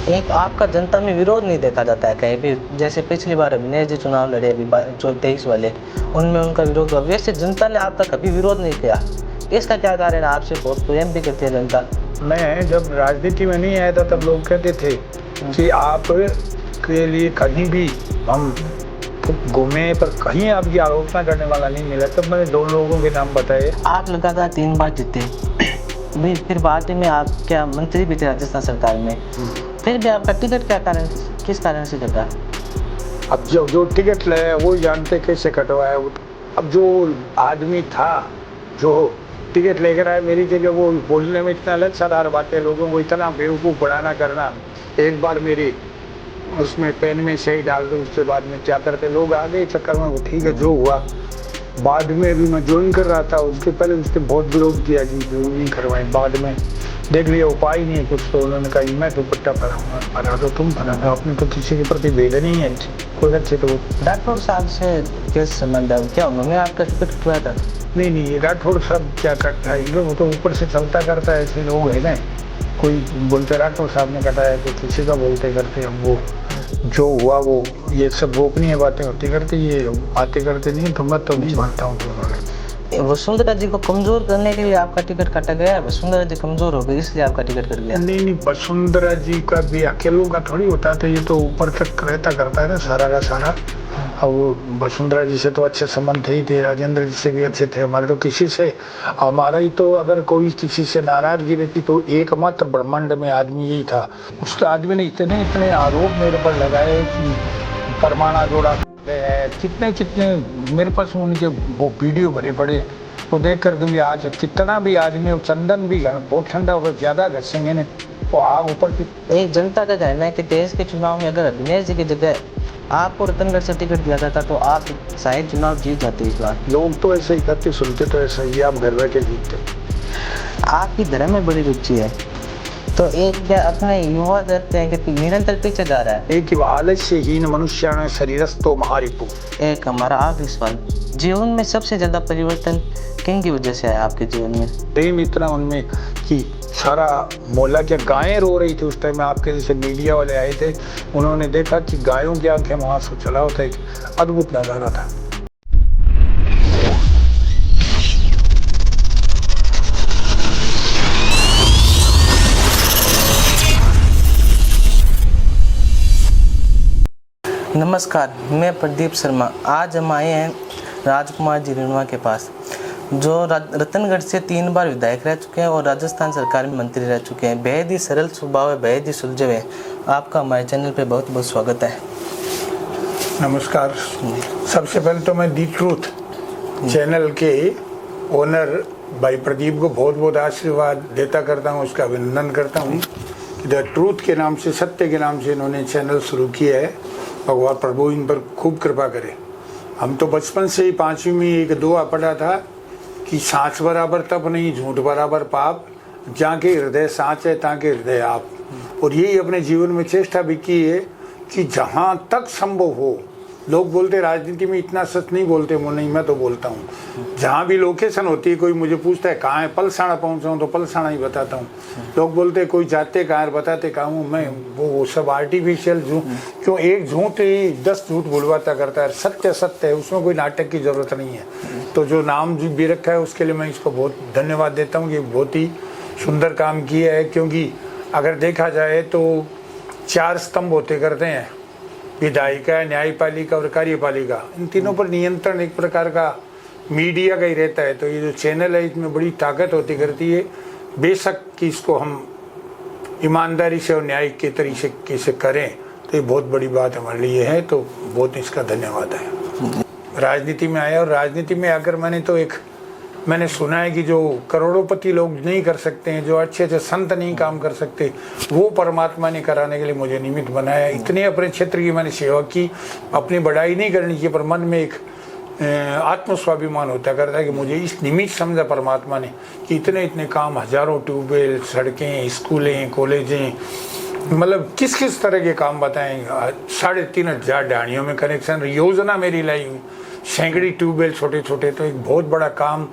एक आपका जनता में विरोध नहीं देखा जाता है कहीं भी, जैसे पिछली बार अभिनय जी चुनाव लड़े अभी जो 23 वाले, उनमें उनका विरोध हुआ, वैसे जनता ने आपका कभी विरोध नहीं किया। इसका क्या कारण है? आपसे बहुत प्रेम भी करती है जनता। मैं जब राजनीति में नहीं आया था तब लोग कहते थे कि आप के लिए कहीं भी हम घूमे पर कहीं आपकी आलोचना करने वाला नहीं मिला। तब मैंने 2 लोगों के नाम बताए। आप लगातार 3 बार जीते भाई, फिर बाद में आप क्या मंत्री भी थे राजस्थान सरकार में, फिर भी आपका टिकट क्या कारण, किस कारण से कटा? अब जो टिकट ले वो जानते कैसे कटवाया। अब जो आदमी था जो टिकट लेकर आया मेरी जगह, वो बोलने में इतना लच्छादार बातें, लोगों को इतना बेवकूफ़ बनाना करना। एक बार मेरी उसमें पेन में सही डाल दो, उसके बाद में क्या करते लोग आ गए चक्कर में। वो ठीक है जो हुआ। बाद में भी मैं ज्वाइन कर रहा था, उसके पहले उसने बहुत विरोध किया कि ज्वाइन नहीं करवाए। बाद में देख लिया उपाय नहीं है कुछ, तो उन्होंने कहा मैं दुपट्टा पहनाऊंगा। पहना तो तुम पहना, अपने तो किसी के प्रति भेद नहीं है कोई अच्छे। तो राठौर साहब से कैसे संबंध है? क्या उन्होंने आपका टिकट कटवाया था? नहीं, राठौर साहब क्या करता है, वो तो ऊपर से चलता करता है। ऐसे लोग है ना, कोई बोलते राठौर साहब ने कटाया, तो किसी का बोलते करते। हम वो जो हुआ वो ये सब गोपनीय बातें होती करती, ये बातें करते नहीं। तो मैं तो नहीं मानता हूँ। वसुंधरा जी को कमजोर करने के लिए आपका टिकट काटा गया? वसुंधरा जी कमजोर हो गई इसलिए आपका टिकट कट गया? नहीं, वसुंधरा जी का भी अकेलों का थोड़ी होता था, ये तो ऊपर तक रहता करता है ना सारा का सारा। अब वसुंधरा जी से तो अच्छे संबंध ही थे, राजेंद्र जी से भी अच्छे थे हमारे। तो किसी से हमारा ही तो, अगर कोई किसी से नाराजगी रहती तो एकमात्र ब्रह्मांड में आदमी यही था। उस आदमी ने इतने आरोप मेरे पर लगाए कि परमाणा जोड़ा कितने मेरे पास उनके वो वीडियो भरे पड़े। तो देख कर दूंगी आज कितना भी आदमी, चंदन भी बहुत ठंडा हो ज्यादा घसेंगे ने तो आग ऊपर की। एक जनता का कहना है कि देश के चुनाव में अगर अभिनय जी की जगह आपको रतनगढ़ से टिकट दिया जाता तो आप शायद चुनाव जीत जाते इस बार। लोग तो ऐसे ही करते, सुनते तो ऐसा ही, आप घर बैठे जीतते। आपकी धर्म में बड़ी रुचि है, तो एक क्या अपने युवा कहते हैं कि निरंतर पीछे जा रहा है। एक आलस्यहीन मनुष्य शरीरस्थो महारिपु। एक हमारा आखिरी सवाल, जीवन में सबसे ज्यादा परिवर्तन किन की वजह से आया आपके जीवन में? प्रेम इतना उनमें कि सारा मोहल्ला, क्या गायें रो रही थी उस टाइम में। आपके जैसे मीडिया वाले आए थे, उन्होंने देखा कि गायों की आंखें वहां से चला होता है। एक अद्भुत नजारा था। नमस्कार, मैं प्रदीप शर्मा। आज हम आए हैं राजकुमार जी रिणवा के पास, जो रतनगढ़ से 3 बार विधायक रह चुके हैं और राजस्थान सरकार में मंत्री रह चुके हैं। बेहद ही सरल स्वभाव है, बेहद ही सुलझे हैं। आपका हमारे चैनल पे बहुत बहुत स्वागत है। नमस्कार। सबसे पहले तो मैं दी ट्रूथ चैनल के ओनर भाई प्रदीप को बहुत बहुत आशीर्वाद देता करता हूँ, उसका अभिनंदन करता हूँ। द ट्रूथ के नाम से, सत्य के नाम से इन्होंने चैनल शुरू किया है। भगवान प्रभु इन पर खूब कृपा करे। हम तो बचपन से ही 5वीं में एक दुआ पढ़ा था कि सांच बराबर तप नहीं, झूठ बराबर पाप, जहाँ के हृदय सांच है तहाँ के हृदय आप। और यही अपने जीवन में चेष्टा भी की है कि जहाँ तक संभव हो, लोग बोलते राजनीति में इतना सच नहीं बोलते, वो नहीं, मैं तो बोलता हूँ। जहाँ भी लोकेशन होती है, कोई मुझे पूछता है कहाँ है, पलसाना पहुँचा हूँ तो पलसाना ही बताता हूँ। लोग बोलते हैं कोई जाते कहाँ है, बताते कहाँ हूँ मैं, वो सब आर्टिफिशियल झूठ। क्यों एक झूठ ही 10 झूठ बुलवाता करता है। सत्य सत्य है, उसमें कोई नाटक की जरूरत नहीं है। तो जो नाम भी रखा है उसके लिए मैं इसको बहुत धन्यवाद देता हूँ कि बहुत ही सुंदर काम किया है। क्योंकि अगर देखा जाए तो 4 स्तंभ होते करते हैं, विधायिका, न्यायपालिका और कार्यपालिका। इन तीनों पर नियंत्रण एक प्रकार का मीडिया का ही रहता है। तो ये जो चैनल है इसमें बड़ी ताकत होती करती है। बेशक कि इसको हम ईमानदारी से और न्याय के तरीके से करें तो ये बहुत बड़ी बात हमारे लिए है। तो बहुत इसका धन्यवाद है। राजनीति में आया और राजनीति में आकर मैंने सुना है कि जो करोड़ोंपति लोग नहीं कर सकते हैं, जो अच्छे अच्छे संत नहीं काम कर सकते, वो परमात्मा ने कराने के लिए मुझे निमित्त बनाया। इतने अपने क्षेत्र की मैंने सेवा की, अपनी बढ़ाई नहीं करनी चाहिए, पर मन में एक आत्मस्वाभिमान होता करता है कि मुझे इस निमित्त समझा परमात्मा ने कि इतने काम, हजारों ट्यूबवेल, सड़कें, स्कूलें, कॉलेजें, मतलब किस किस तरह के काम बताएं। 3,500 ढाणियों में कनेक्शन योजना मेरी लाई हुई, सैकड़ी ट्यूबवेल छोटे छोटे। तो एक बहुत बड़ा काम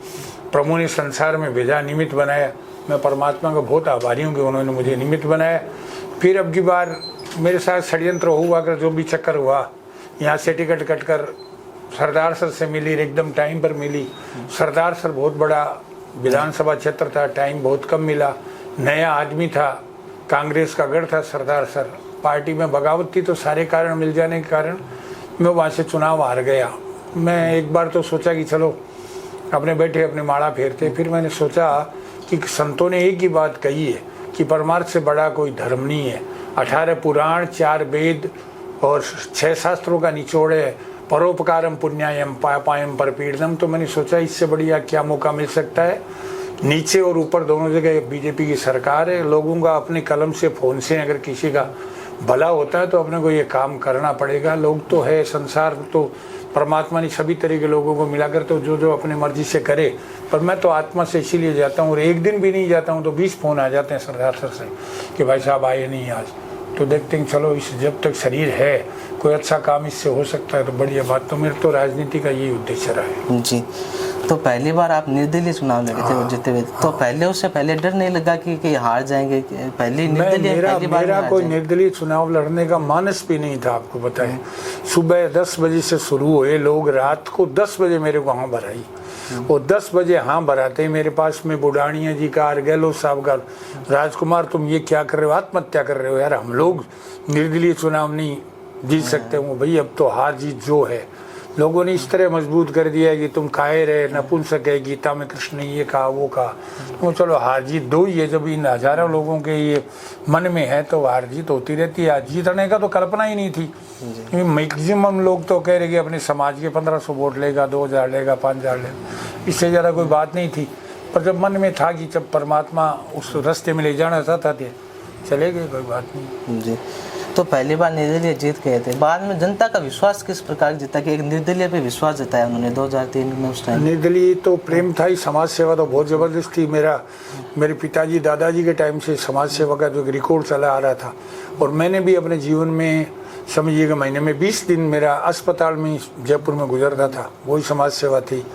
प्रभु ने संसार में भेजा, निमित्त बनाया। मैं परमात्मा का बहुत आभारी हूँ कि उन्होंने मुझे निमित्त बनाया। फिर अब की बार मेरे साथ षड्यंत्र हुआ कर जो भी चक्कर हुआ, यहाँ से टिकट कट कर सरदार सर से मिली, एकदम टाइम पर मिली। सरदार सर बहुत बड़ा विधानसभा क्षेत्र था, टाइम बहुत कम मिला, नया आदमी था, कांग्रेस का गढ़ था सरदार सर, पार्टी में बगावत थी, तो सारे कारण मिल जाने के कारण मैं वहाँ से चुनाव हार गया। मैं एक बार तो सोचा कि चलो अपने बैठे अपने माड़ा फेरते, फिर मैंने सोचा कि संतों ने एक ही बात कही है कि परमार्थ से बड़ा कोई धर्म नहीं है। 18 पुराण, 4 वेद और 6 शास्त्रों का निचोड़ है, परोपकारम पुण्यायम पापायम परपीड़नम। तो मैंने सोचा इससे बढ़िया क्या मौका मिल सकता है। नीचे और ऊपर दोनों जगह बीजेपी की सरकार है, लोगों का अपने कलम से फोन से अगर किसी का भला होता है तो अपने को ये काम करना पड़ेगा। लोग तो है, संसार तो परमात्मा ने सभी तरह के लोगों को मिलाकर तो जो जो अपनी मर्जी से करे, पर मैं तो आत्मा से इसीलिए जाता हूँ, और एक दिन भी नहीं जाता हूँ तो 20 फोन आ जाते हैं सरदार सर से कि भाई साहब आए नहीं आज। तो देखते हैं चलो इस जब तक शरीर है कोई अच्छा काम इससे हो सकता है तो बढ़िया बात। तो मेरे तो राजनीति का यही उद्देश्य रहा है जी। तो पहली बार आप निर्दलीय चुनाव लड़े थे और जीते हुए, तो पहले उससे पहले डर नहीं लगा कि हार जाएंगे? पहली निर्दलीय पहली बार मेरा कोई निर्दलीय चुनाव लड़ने का मानस भी नहीं था। आपको बताएं, सुबह 10 बजे से शुरू हुए, लोग रात को 10 बजे मेरे को हाँ भराई, और 10 बजे हाँ भराते मेरे पास में बुढ़ानिया जी का, गहलोत साहब का, राजकुमार तुम ये क्या कर रहे हो, आत्महत्या कर रहे हो यार, हम लोग निर्दलीय चुनाव नहीं जीत सकते हूँ। भाई अब तो हार जीत जो है, लोगों ने इस तरह मजबूत कर दिया है कि तुम कायर है, नपुंसक है, गीता में कृष्ण ने ये कहा वो कहा। तो चलो हार जीत दो ही है, जब इन हजारों लोगों के ये मन में है तो हार जीत होती रहती है। जीतने का तो कल्पना ही नहीं थी। मैक्सिमम लोग तो कह रहे कि अपने समाज के 1500 वोट लेगा, 2000 लेगा, 5000 लेगा, इससे ज़्यादा कोई बात नहीं थी। पर जब मन में था कि जब परमात्मा उस रास्ते में ले जाना चाहता थे, चले गए, कोई बात नहीं जी। तो पहली बार निर्दलीय जीत गए थे, बाद में जनता का विश्वास किस प्रकार जीता कि एक निर्दलीय पे विश्वास जताया उन्होंने 2003 में? उस टाइम निर्दलीय तो प्रेम था ही, समाज सेवा तो बहुत ज़बरदस्त थी। मेरे पिताजी दादाजी के टाइम से समाज सेवा का जो रिकॉर्ड चला आ रहा था, और मैंने भी अपने जीवन में समझिएगा महीने में 20 दिन मेरा अस्पताल में जयपुर में गुजरता था, वही समाज सेवा थी।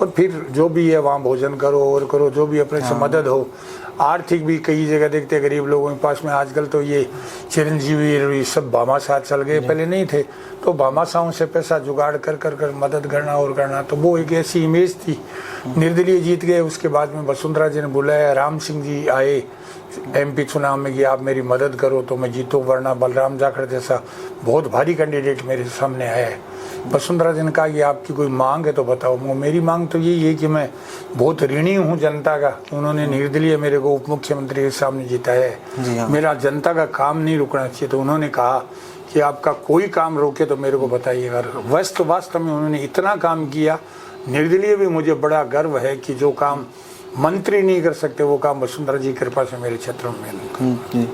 और फिर जो भी है वहाँ भोजन करो और करो, जो भी अपने से मदद हो। आर्थिक भी कई जगह देखते हैं गरीब लोगों के पास में, आजकल तो ये चिरंजीवी सब भामाशाह चल गए, पहले नहीं थे, तो भामाशाहों से पैसा जुगाड़ कर मदद करना और करना, तो वो एक ऐसी इमेज थी। निर्दलीय जीत गए, उसके बाद में वसुंधरा जी ने बुलाया, राम सिंह जी आए MP चुनाव में कि आप मेरी मदद करो तो मैं जीतूँ, वरना बलराम जाखड़ जैसा बहुत भारी कैंडिडेट मेरे सामने आया है। वसुंधरा जी ने कहा कि आपकी कोई मांग है तो बताओ। मेरी मांग तो यही है कि मैं बहुत ऋणी हूँ जनता का, उन्होंने निर्दलीय मेरे को उप मुख्यमंत्री के सामने जिताया है, मेरा जनता का काम नहीं रुकना चाहिए। तो उन्होंने कहा कि आपका कोई काम रोके तो मेरे को बताइएगा। वास्तव में उन्होंने इतना काम किया। निर्दलीय भी मुझे बड़ा गर्व है कि जो काम मंत्री नहीं कर सकते वो काम वसुंधरा जी की कृपा से मेरे क्षेत्र में।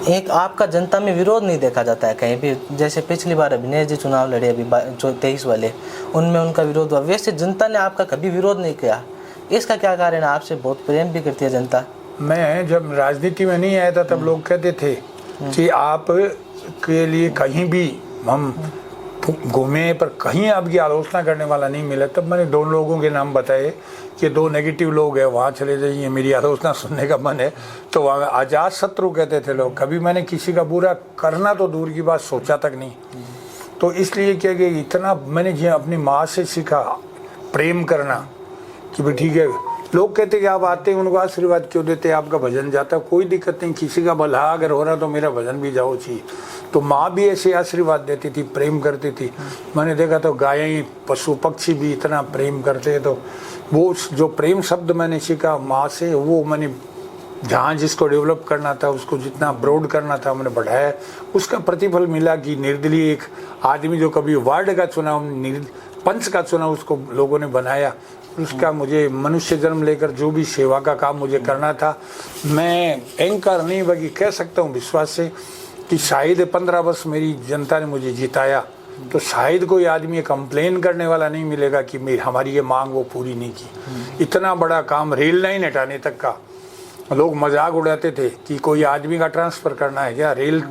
एक आपका जनता में विरोध नहीं देखा जाता है कहीं भी, जैसे पिछली बार अभिनय जी चुनाव लड़े अभी 23 वाले, उनमें उनका विरोध हुआ, वैसे जनता ने आपका कभी विरोध नहीं किया, इसका क्या कारण है? आपसे बहुत प्रेम भी करती है जनता। मैं जब राजनीति में नहीं आया था तब लोग कहते थे कि आप के लिए कहीं भी हम घूमे पर कहीं आपकी आलोचना करने वाला नहीं मिला। तब मैंने 2 लोगों के नाम बताए कि 2 नेगेटिव लोग हैं, वहाँ चले जाइए, मेरी आलोचना सुनने का मन है। तो वहाँ आजाद शत्रु कहते थे लोग। कभी मैंने किसी का बुरा करना तो दूर की बात सोचा तक नहीं। तो इसलिए क्या कि इतना मैंने जी अपनी माँ से सीखा प्रेम करना कि भाई ठीक है। लोग कहते कि आप आते हैं उनको आशीर्वाद क्यों देते, आपका भजन जाता, कोई दिक्कत नहीं, किसी का भला अगर हो रहा तो मेरा भजन भी जाओ चाहिए। तो माँ भी ऐसे आशीर्वाद देती थी, प्रेम करती थी। मैंने देखा तो गायें, पशु पक्षी भी इतना प्रेम करते। तो वो जो प्रेम शब्द मैंने सीखा माँ से, वो मैंने जहाँ जिसको डेवलप करना था, उसको जितना ब्रॉड करना था मैंने बढ़ाया। उसका प्रतिफल मिला कि निर्दलीय एक आदमी जो कभी वार्ड का चुनाव, पंच का चुनाव उसको लोगों ने बनाया, उसका मुझे मनुष्य जन्म लेकर जो भी सेवा का काम मुझे करना था, मैं एंकर नहीं बल्कि कह सकता हूँ विश्वास से कि शायद 15 वर्ष मेरी जनता ने मुझे जिताया, तो शायद कोई आदमी कंप्लेन करने वाला नहीं मिलेगा कि हमारी ये मांग वो पूरी नहीं की। इतना बड़ा काम रेल लाइन हटाने तक का लोग मजाक उड़ाते थे कि कोई आदमी का ट्रांसफ़र करना है क्या, रेल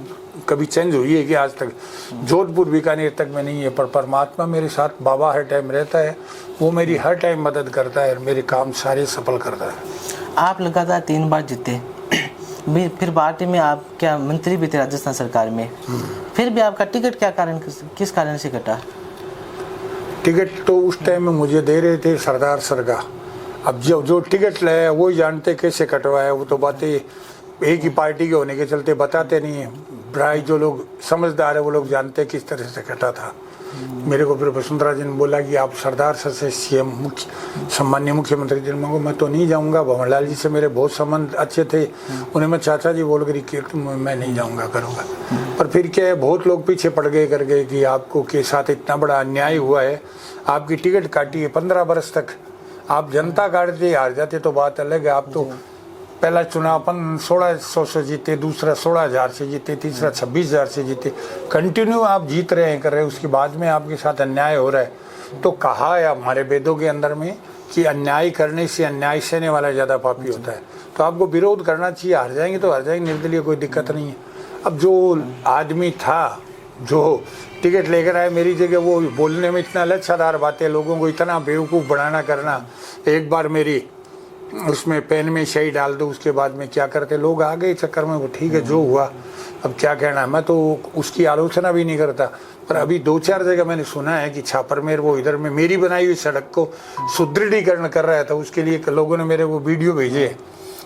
कभी चेंज हुई है कि आज तक जोधपुर बीकानेर तक में नहीं है। पर परमात्मा मेरे साथ बाबा हर टाइम रहता है, वो मेरी हर टाइम मदद करता है और मेरे काम सारे सफल करता है। आप लगातार 3 बार जीते, फिर पार्टी में आप क्या मंत्री भी थे राजस्थान सरकार में, फिर भी आपका टिकट क्या कारण, किस कारण से कटा? टिकट तो उस टाइम में मुझे दे रहे थे सरदार सरगा। अब जो टिकट लाया वो ही जानते कैसे कटवाया, वो तो बातें एक ही पार्टी के होने के चलते बताते नहीं है। ब्राई जो लोग समझदार है वो लोग जानते किस तरह से कटा था। मेरे को फिर वसुंधरा जी ने बोला कि आप सरदार सर से सीएम सम्मान्य मुख्यमंत्री जी मांगो। मैं तो नहीं जाऊंगा, भंवरलाल जी से मेरे बहुत संबंध अच्छे थे, उन्हें मैं चाचा जी बोल कर मैं नहीं जाऊंगा करूंगा। पर फिर क्या है, बहुत लोग पीछे पड़ गए कर गए कि आपको के साथ इतना बड़ा अन्याय हुआ है, आपकी टिकट काटी है 15 बरस तक, आप जनता काटते हार जाते तो बात अलग है। आप तो पहला चुनाव 1600 से जीते, दूसरा 16,000 से जीते, तीसरा 26,000 से जीते, कंटिन्यू आप जीत रहे हैं कर रहे हैं, उसके बाद में आपके साथ अन्याय हो रहा है। तो कहा है हमारे वेदों के अंदर में कि अन्याय करने से अन्याय सहने वाला ज़्यादा पापी होता है। तो आपको विरोध करना चाहिए, हार जाएंगे तो हार जाएंगे, निर्दलीय कोई दिक्कत नहीं है। अब जो आदमी था जो टिकट लेकर आए मेरी जगह, वो बोलने में इतना लच्छादार बातें, लोगों को इतना बेवकूफ़ बनाना करना, एक बार मेरी उसमें पेन में स्याही डाल दो, उसके बाद में क्या करते लोग आ गए चक्कर में। वो ठीक है जो हुआ, अब क्या कहना है, मैं तो उसकी आलोचना भी नहीं करता। पर अभी 2-4 जगह मैंने सुना है कि छापरमेर वो इधर में मेरी बनाई हुई सड़क को सुदृढ़ीकरण कर रहा था, उसके लिए लोगों ने मेरे वो वीडियो भेजे,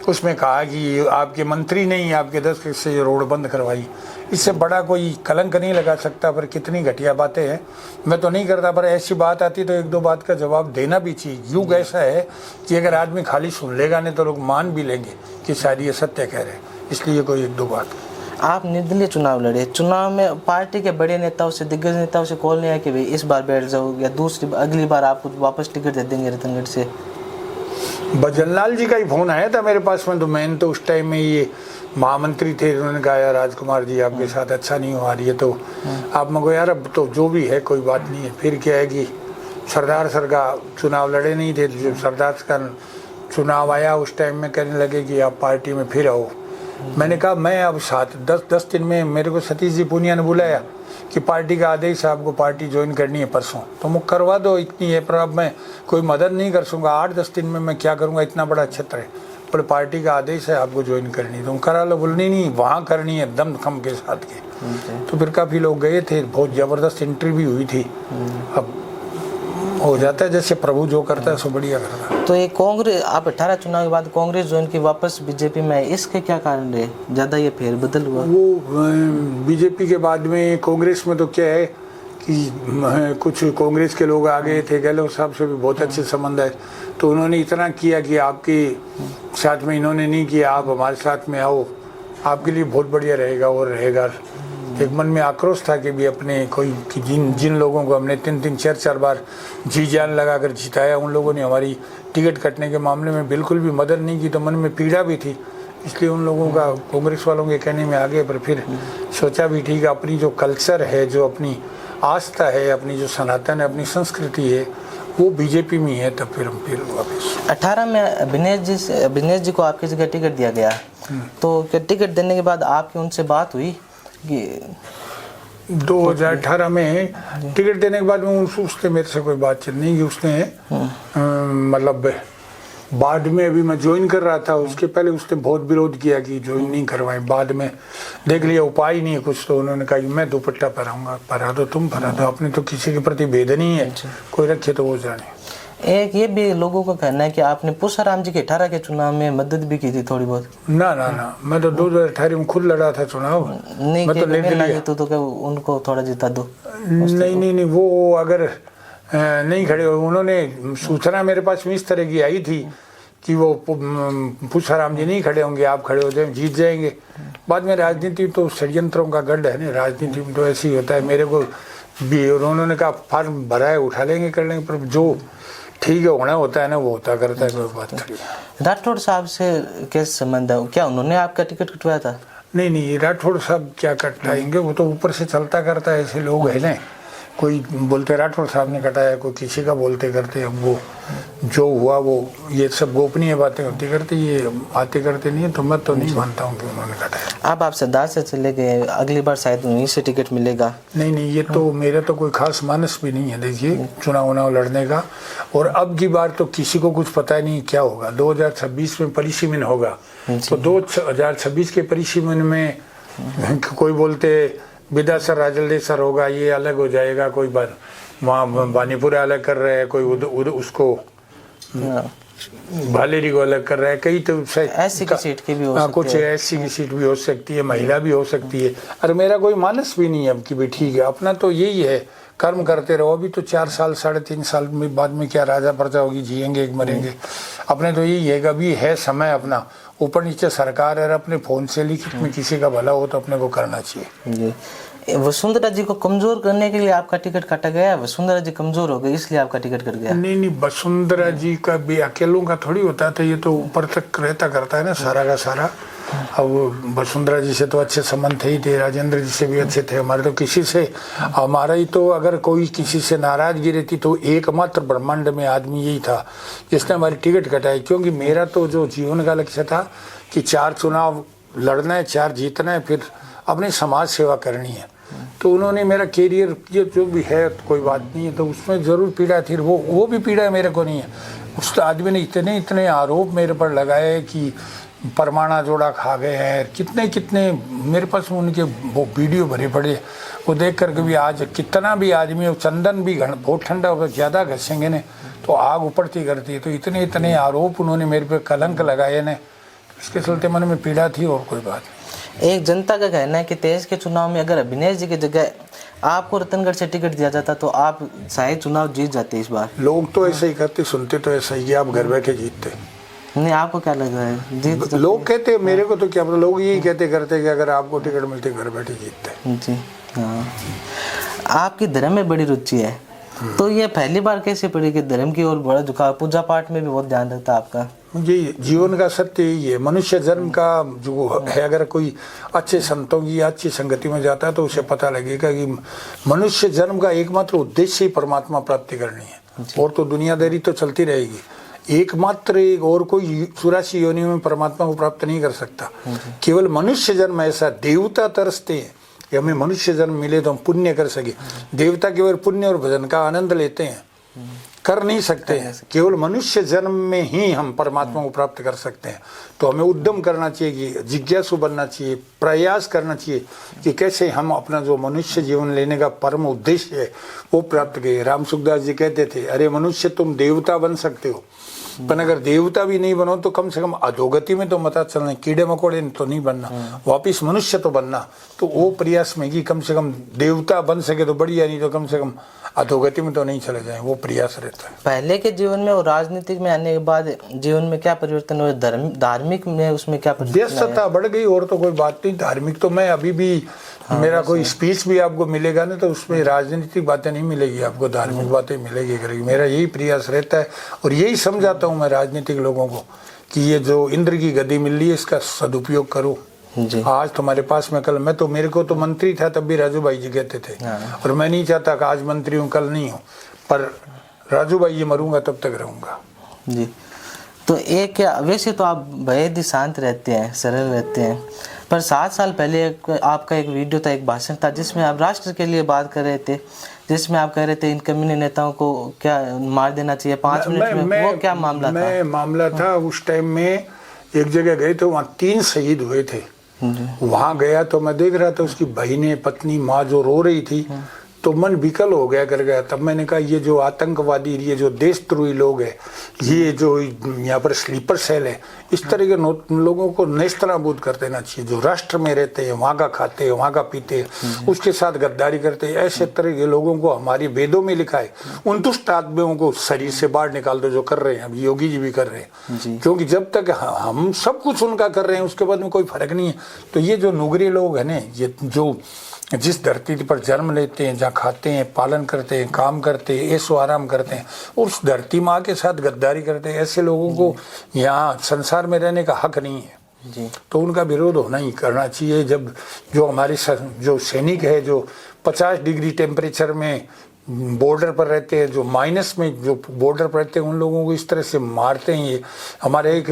उसमें कहा कि आपके मंत्री नहीं, आपके 10 से रोड बंद करवाई। इससे बड़ा कोई कलंक नहीं लगा सकता। पर कितनी घटिया बातें हैं, मैं तो नहीं करता, पर ऐसी बात आती तो 1-2 बात का जवाब देना भी चाहिए। युग ऐसा है कि अगर आदमी खाली सुन लेगा नहीं तो लोग मान भी लेंगे कि शायद ये सत्य कह रहे हैं, इसलिए कोई 1-2 बात। आप निर्दलीय चुनाव लड़े, चुनाव में पार्टी के बड़े नेताओं से, दिग्गज नेताओं से कॉल नहीं आया कि भाई इस बार बैठ जाओ या अगली बार आपको वापस टिकट दे देंगे रतनगढ़ से? भजनलाल जी का ही फोन आया था मेरे पास में, तो मैंने तो उस टाइम में ये महामंत्री थे, उन्होंने कहा यार राजकुमार जी आपके साथ अच्छा नहीं हो रही है, तो आप मगो यार अब तो जो भी है कोई बात नहीं है। फिर क्या है कि सरदार सर का चुनाव लड़े नहीं थे, जो सरदार का चुनाव आया उस टाइम में कहने लगे कि आप पार्टी में फिर आओ। मैंने कहा मैं अब 7-10 दिन में, मेरे को सतीश जी पूनिया ने बुलाया कि पार्टी का आदेश है आपको पार्टी ज्वाइन करनी है परसों, तो मुझे करवा दो, इतनी है। पर अब मैं कोई मदद नहीं कर सकूँगा, 8-10 दिन में मैं क्या करूँगा, इतना बड़ा क्षेत्र है। पर पार्टी का आदेश है आपको ज्वाइन करनी, तुम करा लो। बोलनी नहीं, वहाँ करनी है दम खम के साथ के। तो फिर काफ़ी लोग गए थे, बहुत ज़बरदस्त इंटरव्यू हुई थी। अब हो जाता है जैसे प्रभु जो करता है सो बढ़िया करता है। तो ये कांग्रेस, आप 18 चुनाव के बाद कांग्रेस ज्वाइन की, वापस बीजेपी में, इसके क्या कारण रहे, ज़्यादा ये फेरबदल हुआ? वो बीजेपी के बाद में कांग्रेस में तो क्या है कि कुछ कांग्रेस के लोग आ गए थे, गहलोत साहब से भी बहुत अच्छे संबंध है, तो उन्होंने इतना किया कि आपके साथ में इन्होंने नहीं किया, आप हमारे साथ में आओ, आपके लिए बहुत बढ़िया रहेगा और रहेगा। एक मन में आक्रोश था कि भी अपने कोई कि जिन लोगों को हमने 3-3, 4-4 बार जी जान लगा कर जिताया, उन लोगों ने हमारी टिकट कटने के मामले में बिल्कुल भी मदद नहीं की, तो मन में पीड़ा भी थी। इसलिए उन लोगों का कांग्रेस वालों के कहने में आगे, पर फिर सोचा भी ठीक है, अपनी जो कल्चर है, जो अपनी आस्था है, अपनी जो सनातन है, अपनी संस्कृति है, वो बीजेपी में है। तब फिर वापस 18 में अभिनेश जी को आपकी जगह टिकट दिया गया, तो टिकट देने के बाद आपकी उनसे बात हुई कि 2018 में टिकट देने के बाद में उसने मेरे से कोई बातचीत नहीं की। उसने मतलब बाद में, अभी मैं ज्वाइन कर रहा था, उसके पहले उसने बहुत विरोध किया कि ज्वाइन नहीं करवाए। बाद में देख लिया उपाय नहीं है कुछ, तो उन्होंने कहा कि मैं दुपट्टा पहराऊंगा, पहरा दो तुम, पहरा दो, अपने तो किसी के प्रति भेद नहीं है, कोई रखे तो वो जाने। एक ये भी लोगों का कहना है कि आपने पुष्पाराम जी के 18 के चुनाव में मदद भी की थी थोड़ी बहुत। ना, मैं तो 2018 में खुद लड़ा था चुनाव, नहीं, मैं तो ले तो उनको थोड़ा जिता दो। नहीं, वो अगर नहीं खड़े, उन्होंने सूचना मेरे पास में इस तरह की आई थी कि वो पुष्पाराम जी नहीं खड़े होंगे, आप खड़े हो जाए, जीत जाएंगे। बाद में राजनीति तो षड्यंत्रों का गढ़ है ना, राजनीति में तो ऐसे ही होता है। मेरे को भी उन्होंने कहा फॉर्म भरा है, उठा लेंगे, कर लेंगे, पर जो ठीक है होना होता है ना, वो होता करता है, कोई बात नहीं। राठौड़ साहब से कैसे संबंध है, क्या उन्होंने आपका टिकट कटवाया था? नहीं, राठौड़ साहब क्या कटाएंगे, वो तो ऊपर से चलता करता है, ऐसे लोग हैं ना, कोई बोलते राठौड़ साहब ने कटाया, कोई किसी का बोलते करते। अब वो जो हुआ वो ये सब गोपनीय बातें होती करती, ये बातें करते नहीं है, तो मैं तो नहीं मानता हूँ कि उन्होंने कटाया। आप सरदार से चले गए, अगली बार शायद उन्हीं से टिकट मिलेगा। नहीं, ये तो मेरा तो कोई खास मानस भी नहीं है, देखिए चुनाव लड़ने का। और अब की बार तो किसी को कुछ पता नहीं क्या होगा, 2026 में परिसीमन होगा, तो 2026 के परिसीमन में कोई बोलते विदासर राजलेसर होगा, ये अलग हो जाएगा, कोई वहाँ बानीपुरा अलग कर रहे हैं, कोई उसको भालेरी को अलग कर रहा है, कई तो ऐसी की सीट की भी हो सकती कुछ ऐसी की सीट भी हो सकती है, महिला भी हो सकती है। अरे मेरा कोई मानस भी नहीं है अब कि भी ठीक है, अपना तो यही है, कर्म करते रहो। अभी तो 4 साल 3.5 साल में बाद में क्या राजा प्रजा होगी, जिएंगे एक मरेंगे। अपने तो यही है कि अभी है समय अपना, ऊपर नीचे सरकार है, अपने फोन से लिखित में किसी का भला हो तो अपने को करना चाहिए। वसुंधरा जी को कमजोर करने के लिए आपका टिकट काटा गया, वसुंधरा जी कमजोर हो गई इसलिए आपका टिकट कट गया? नहीं, वसुंधरा जी का भी अकेलों का थोड़ी होता था, ये तो ऊपर तक रहता करता है ना सारा का सारा। अब वसुंधरा जी से तो अच्छे संबंध थे ही थे, राजेंद्र जी से भी अच्छे थे हमारे, तो किसी से हमारा ही तो अगर कोई किसी से नाराजगी रहती तो एकमात्र ब्रह्मांड में आदमी यही था जिसने हमारी टिकट कटाई। क्योंकि मेरा तो जो जीवन का लक्ष्य था कि 4 चुनाव लड़ना है, 4 जीतना है, फिर अपनी समाज सेवा करनी है। तो उन्होंने मेरा कैरियर ये जो भी है तो कोई बात नहीं है, तो उसमें जरूर पीड़ा थी, वो भी पीड़ा मेरे को नहीं है। उस आदमी ने इतने आरोप मेरे पर लगाए कि परमाणा जोड़ा खा गए हैं, कितने मेरे पास उनके वो वीडियो भरे पड़े, वो देख करके भी आज कितना भी आदमी चंदन भी बहुत ठंडा होगा, ज़्यादा घसेंगे ने तो आग उपड़ती करती है। तो इतने आरोप उन्होंने मेरे पे कलंक लगाए ने, इसके चलते मन में पीड़ा थी और कोई बात नहीं। एक जनता का कहना है कि 23 के चुनाव में अगर अभिनेश जी की जगह आपको रतनगढ़ से टिकट दिया जाता तो आप शायद चुनाव जीत जाते इस बार। लोग तो ऐसे ही कहते, सुनते तो ऐसा ही, आप घर बैठे जीतते। नहीं, आपको क्या लग रहा है जीत? लोग कहते, मेरे को तो क्या, लोग यही कहते करते कि अगर आपको टिकट मिलती घर बैठे जीतते। जी हाँ। आपकी धर्म में बड़ी रुचि है, तो ये पहली बार कैसे पड़ी कि धर्म की ओर बड़ा झुकाव? पूजा पाठ में भी बहुत ध्यान रहता है आपका। ये जीवन का सत्य यही है, मनुष्य जन्म का जो है, अगर कोई अच्छे संतों की अच्छी संगति में जाता है तो उसे पता लगेगा कि मनुष्य जन्म का एकमात्र उद्देश्य ही परमात्मा प्राप्ति करनी है, और तो दुनियादारी तो चलती रहेगी। एकमात्र एक और कोई 84 योनियों में परमात्मा को प्राप्त नहीं कर सकता। केवल मनुष्य जन्म ऐसा, देवता तरसते हैं कि हमें मनुष्य जन्म मिले तो हम पुण्य कर सके। देवता केवल पुण्य और भजन का आनंद लेते हैं, कर नहीं सकते हैं। केवल मनुष्य जन्म में ही हम परमात्मा को प्राप्त कर सकते हैं। तो हमें उद्यम करना चाहिए, कि जिज्ञासु बनना चाहिए, प्रयास करना चाहिए कि कैसे हम अपना जो मनुष्य जीवन लेने का परम उद्देश्य है वो प्राप्त करें। राम सुखदास जी कहते थे, अरे मनुष्य तुम देवता बन सकते हो, पर अगर देवता भी नहीं बनो तो कम से कम अधोगति में तो मत चलना, कीड़े मकोड़े तो नहीं बनना, वापिस मनुष्य तो बनना। तो वो प्रयास में कि कम से कम देवता बन सके तो बढ़िया, नहीं तो कम से कम अधोगति में तो नहीं चले जाए, वो प्रयास रहता है। पहले के जीवन में और राजनीतिक में आने के बाद जीवन में क्या परिवर्तन हुए? धार्मिक में उसमें क्या परिवर्तन? व्यस्तता बढ़ गई और तो कोई बात नहीं। धार्मिक तो मैं अभी भी, मेरा कोई स्पीच भी आपको मिलेगा ना तो उसमें राजनीतिक बातें नहीं मिलेगी आपको, धार्मिक बातें मिलेगी करेगी। मेरा यही प्रयास रहता है और यही समझाता हूँ मैं राजनीतिक लोगों को कि ये जो इंद्र की गद्दी मिल रही है इसका सदुपयोग करो। आज तुम्हारे पास में कल, मैं तो, मेरे को तो मंत्री था तब भी राजू भाई जी कहते थे, और मैं नहीं चाहता कि आज मंत्री हूँ कल नहीं हूँ, पर राजू भाई जी मरूंगा तब तक रहूंगा जी। तो एक क्या, वैसे तो आप बेहद ही शांत रहते हैं, सरल रहते हैं, पर 7 साल पहले आपका एक वीडियो था, एक भाषण था जिसमें आप राष्ट्र के लिए बात कर रहे थे, जिसमें आप कह रहे थे इन कम्युनिस्ट नेताओं को क्या मार देना चाहिए 5 मिनट में। वो क्या मामला था? मामला था उस टाइम में एक जगह गए थे, वहाँ 3 शहीद हुए थे। वहां गया तो मैं देख रहा था उसकी बहनें, पत्नी, माँ जो रो रही थी, तो मन विकल हो गया कर गया। तब मैंने कहा ये जो आतंकवादी, ये जो देशद्रोही लोग हैं, ये जो यहाँ पर स्लीपर सेल है, इस तरह के लोगों को नेस्तनाबूद कर देना चाहिए। जो राष्ट्र में रहते हैं, वहाँ का खाते हैं, वहाँ का पीते हैं, उसके साथ गद्दारी करते हैं, ऐसे तरह के लोगों को हमारी वेदों में लिखा है, उन दुष्ट आदमियों को शरीर से बाहर निकाल दो, जो कर रहे हैं अभी योगी जी भी कर रहे हैं। क्योंकि जब तक हम सब कुछ उनका कर रहे हैं उसके बाद में कोई फर्क नहीं है। तो ये जो नुगरे लोग हैं ना, ये जो जिस धरती पर जन्म लेते हैं, जहाँ खाते हैं, पालन करते हैं, काम करते हैं, ऐशो आराम करते हैं, उस धरती माँ के साथ गद्दारी करते हैं, ऐसे लोगों को यहाँ संसार में रहने का हक नहीं है जी। तो उनका विरोध होना ही करना चाहिए। जब जो हमारे जो सैनिक है, जो 50 डिग्री टेम्परेचर में बॉर्डर पर रहते हैं, जो माइनस में जो बॉर्डर पर रहते हैं, उन लोगों को इस तरह से मारते हैं। ये हमारे एक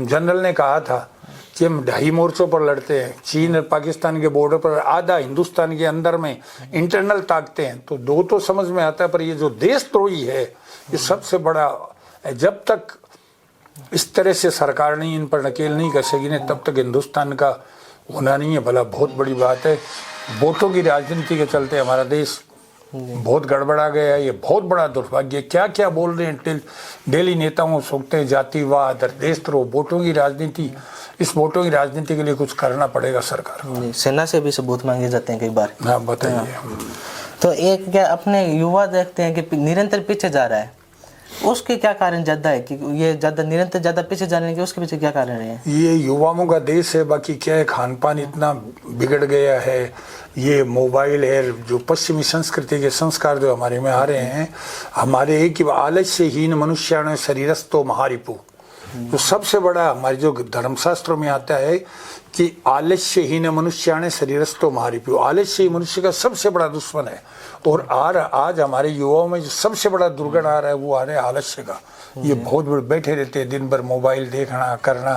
जनरल ने कहा था कि हम 2 मोर्चों पर लड़ते हैं, चीन और पाकिस्तान के बॉर्डर पर, आधा हिंदुस्तान के अंदर में इंटरनल ताकते हैं, तो 2 तो समझ में आता है, पर ये जो देशद्रोही है ये सबसे बड़ा है। जब तक इस तरह से सरकार नहीं इन पर नकेल नहीं कसेगी ने तब तक हिंदुस्तान का होना नहीं है। भला बहुत बड़ी बात है, वोटों की राजनीति के चलते हमारा देश बहुत गड़बड़ा गया है। ये बहुत बड़ा दुर्भाग्य है। क्या क्या बोल रहे हैं डेली नेताओं, सोचते हैं जातिवाद, देशद्रोह, वोटों की राजनीति। इस वोटों की राजनीति के लिए कुछ करना पड़ेगा सरकार को। सेना से भी सबूत मांगे जाते हैं कई बार। हाँ बताइए। तो एक क्या अपने युवा देखते हैं कि निरंतर पीछे जा रहा है, उसके क्या कारण ज्यादा है कि ये ज्यादा निरंतर ज्यादा पीछे जाने के उसके पीछे क्या कारण है? ये युवाओं का देश है। बाकी क्या है, खान पान इतना बिगड़ गया है, ये मोबाइल है, जो पश्चिमी संस्कृति के संस्कार जो हमारे में आ रहे हैं, हमारे एक ही आलस्यहीन मनुष्याण शरीरस्थो महारिपु। तो सबसे बड़ा हमारे जो धर्मशास्त्रों में आता है कि आलस्यहीन मनुष्याण शरीरस्थो महारिपु, आलस्य मनुष्य का सबसे बड़ा दुश्मन है। और आज हमारे युवाओं में जो सबसे बड़ा दुर्गुण आ रहा है वो आ रहा है आलस्य का। ये बहुत बड़े बैठे रहते हैं दिन भर मोबाइल देखना करना,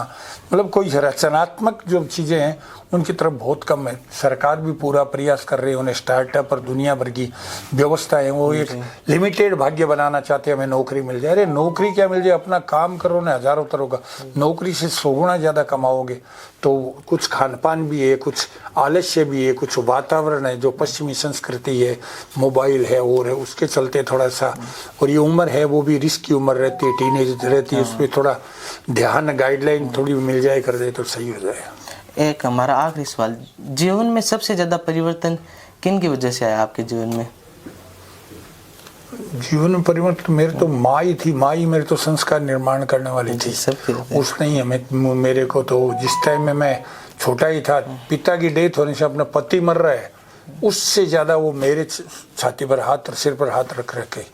मतलब कोई रचनात्मक जो चीज़ें हैं उनकी तरफ बहुत कम है। सरकार भी पूरा प्रयास कर रही है, उन्हें स्टार्टअप और दुनिया भर की व्यवस्था है, वो एक लिमिटेड भाग्य बनाना चाहते हैं, हमें नौकरी मिल जाए। अरे नौकरी क्या मिल जाए, अपना काम करो ना, हजारों तरह का नौकरी से 100 गुना ज़्यादा कमाओगे। तो कुछ खान पान भी है, कुछ आलस्य भी है, कुछ वातावरण है जो पश्चिमी संस्कृति है, मोबाइल है और है, उसके चलते थोड़ा सा। और ये उम्र है वो भी रिस्क की उम्र रहती है, टीनेज रहती है, उस पर थोड़ा ध्यान गाइडलाइन थोड़ी मिल जाए कर दे तो सही हो जाए। एक हमारा आखिरी सवाल, जीवन में सबसे ज्यादा परिवर्तन किन की वजह से आया आपके जीवन में? जीवन में परिवर्तन मेरे तो माँ ही थी। माँ ही मेरे तो संस्कार निर्माण करने वाली थी। उसने ही हमें, मेरे को तो जिस टाइम में मैं छोटा ही था, पिता की डेथ होने से अपना पति मर रहा है, उससे ज़्यादा वो मेरे छाती पर हाथ, सिर पर हाथ रख रखे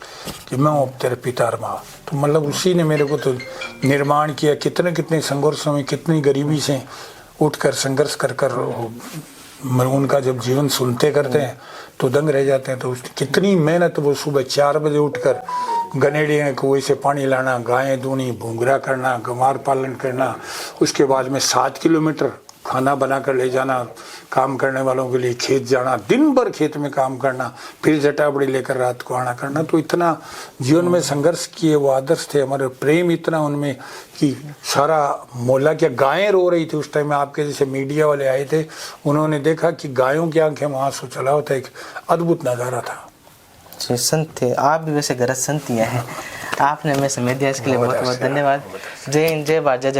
कि मैं हूँ तेरे पिता और माँ। तो मतलब उसी ने मेरे को तो निर्माण किया। कितने कितने संघर्षों में, कितनी गरीबी से उठकर संघर्ष कर कर उनका जब जीवन सुनते करते हैं तो दंग रह जाते हैं। तो कितनी मेहनत, वो सुबह 4 बजे उठकर गनेड़ियों कुएं से पानी लाना, गायें दूनी, भूंगरा करना, गंवार पालन करना, उसके बाद में 7 किलोमीटर खाना बनाकर ले जाना, काम करने वालों के लिए खेत जाना, दिन भर खेत में काम करना, फिर जटाबड़ी लेकर रात को आना करना। तो इतना जीवन में संघर्ष किए वो आदर्श थे हमारे, प्रेम इतना उनमें कि सारा मोहल्ला, क्या गायें रो रही थी उस टाइम में। आपके जैसे मीडिया वाले आए थे, उन्होंने देखा कि गायों की आंखें में आंसू चला होता, एक अद्भुत नज़ारा था। संत थे आप भी, वैसे गरज संत ही हैं। आपने हमें समय दिया, इसके लिए बहुत बहुत धन्यवाद। जय हिंद, जय भारत, जय